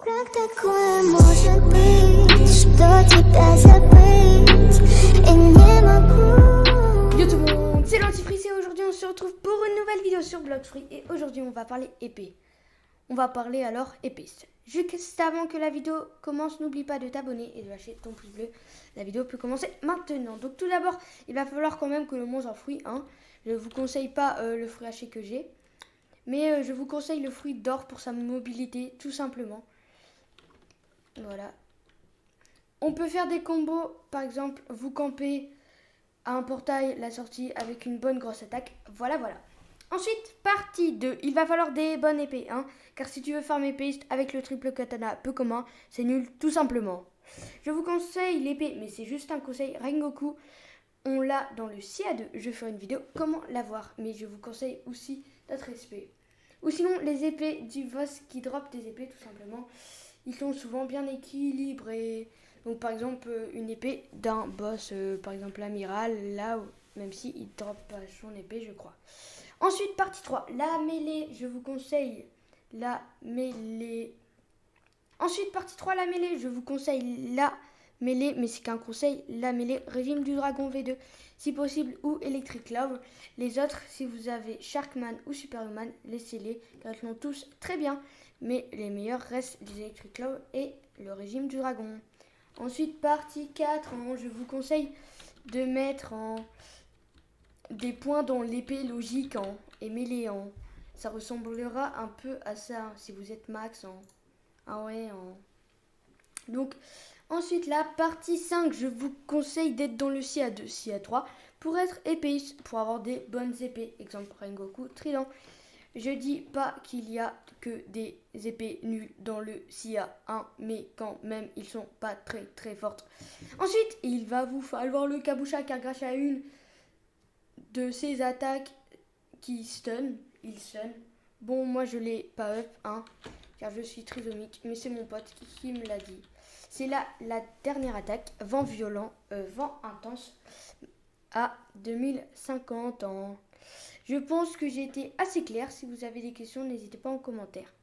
Как такое может быть, что тебя забыть и не могу. Yo tout le monde, c'est Lantifrice et aujourd'hui on se retrouve pour une nouvelle vidéo sur Blockfree et aujourd'hui on va parler épée. On va parler alors épiste. Juste avant que la vidéo commence, n'oublie pas de t'abonner et de lâcher ton pouce bleu. La vidéo peut commencer maintenant. Donc tout d'abord, il va falloir quand même que le mange un fruit. Je ne vous conseille pas le fruit haché que j'ai, mais je vous conseille le fruit d'or pour sa mobilité, tout simplement. Voilà. On peut faire des combos, par exemple, vous campez à un portail, la sortie avec une bonne grosse attaque. Voilà. Ensuite, partie 2. Il va falloir des bonnes épées, car si tu veux farmer épéiste avec le triple katana peu commun, c'est nul, tout simplement. Je vous conseille l'épée, mais c'est juste un conseil. Rengoku, on l'a dans le CA2. Je ferai une vidéo comment l'avoir, mais je vous conseille aussi d'autres épées. Ou sinon, les épées du boss qui drop des épées, tout simplement. Ils sont souvent bien équilibrés. Donc par exemple une épée d'un boss, par exemple l'amiral, là même si il drop pas son épée je crois. Ensuite partie 3, la mêlée, je vous conseille la mêlée. Ensuite partie 3, la mêlée, je vous conseille la mêlée, mais c'est qu'un conseil, la mêlée régime du dragon V2 si possible ou Electric Love. Les autres, si vous avez Sharkman ou Superman, laissez-les car ils sont tous très bien, mais les meilleurs restent les Electric Love et le régime du dragon. Ensuite, partie 4, je vous conseille de mettre des points dans l'épée logique et mêlée ça ressemblera un peu à ça si vous êtes max Donc, ensuite, la partie 5, je vous conseille d'être dans le CA2, CA3 pour être épéiste, pour avoir des bonnes épées. Exemple, Rengoku, Trident. Je dis pas qu'il y a que des épées nulles dans le CIA1, mais quand même, ils sont pas très fortes. Ensuite, il va vous falloir le Kabusha, car grâce à une de ses attaques qui il stun. Bon, moi je l'ai pas up, car je suis trisomique, mais c'est mon pote qui me l'a dit. C'est là la dernière attaque, vent violent, vent intense, à 2050 ans. Je pense que j'ai été assez claire. Si vous avez des questions, n'hésitez pas en commentaire.